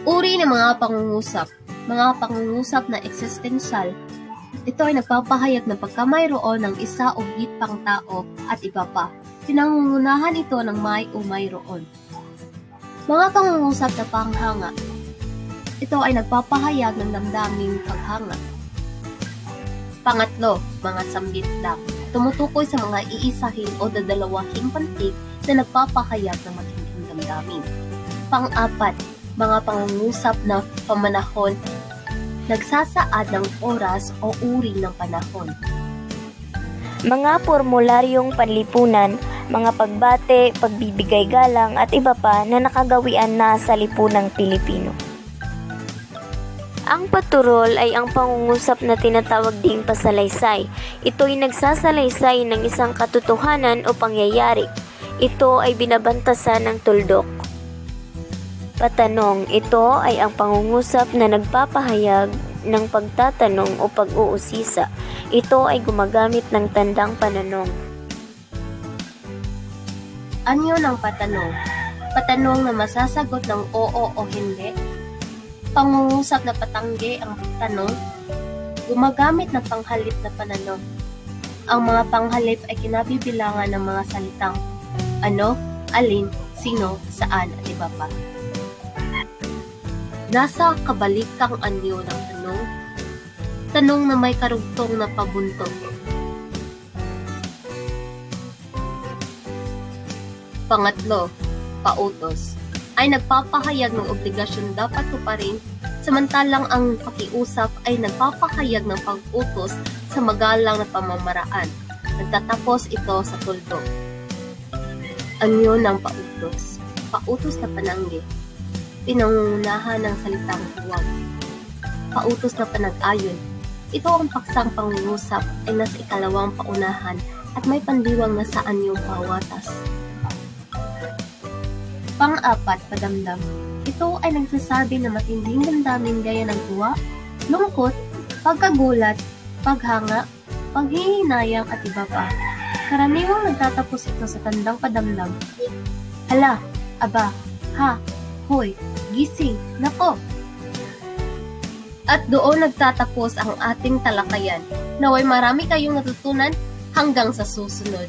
Uri ng mga pangungusap. Mga pangungusap na eksistensyal. Ito ay nagpapahayag ng pagkamayroon ng isa o higit pang tao at iba pa. Pinangungunahan ito ng may o mayroon. Mga pangungusap na panghanga. Ito ay nagpapahayag ng damdaming paghanga. Pangatlo, mga sambit lang. Tumutukoy sa mga iisahin o dadalawahing pantig na nagpapahayag ng matinding damdamin. Pang-apat, mga pangungusap na pamanahon. Nagsasaad ng oras o uri ng panahon. Mga formularyong panlipunan, mga pagbate, pagbibigay galang at iba pa na nakagawian na sa lipunang Pilipino. Ang paturol ay ang pangungusap na tinatawag ding pasalaysay. Ito'y nagsasalaysay ng isang katotohanan o pangyayari. Ito ay binabantasan ng tuldok. Patanong, ito ay ang pangungusap na nagpapahayag ng pagtatanong o pag-uusisa. Ito ay gumagamit ng tandang pananong. Anyo ng patanong? Patanong na masasagot ng oo o hindi. Pangungusap na patanggi ang tanong. Gumagamit ng panghalip na pananong. Ang mga panghalip ay kinabibilangan ng mga salitang ano, alin, sino, saan at iba pa. Nasa kabalikang anyo ng tanong. Tanong na may karugtong na pabuntong. Pangatlo, pautos. Ay nagpapahayag ng obligasyon dapat tuparin, samantalang ang pakiusap ay nagpapahayag ng pag-utos sa magalang na pamamaraan. Nagtatapos ito sa tuldok. Anyo ng pautos. Pautos na pananggi. Pinangungunahan ng salitang huwag. Pautos na panag-ayon. Ito ang paksang pangungusap ay nasa ikalawang paunahan at may pandiwang na sa anyong pawatas. Pang-apat, padamdam. Ito ay nagsasabi na matinding damdamin gaya ng tuwa, lungkot, pagkagulat, paghanga, paghihinayang at iba pa. Karaniwang nagtatapos ito sa tandang padamdam. Hala, aba, ha, hoy, gising, nako. At doon nagtatapos ang ating talakayan. Naway marami kayong natutunan hanggang sa susunod.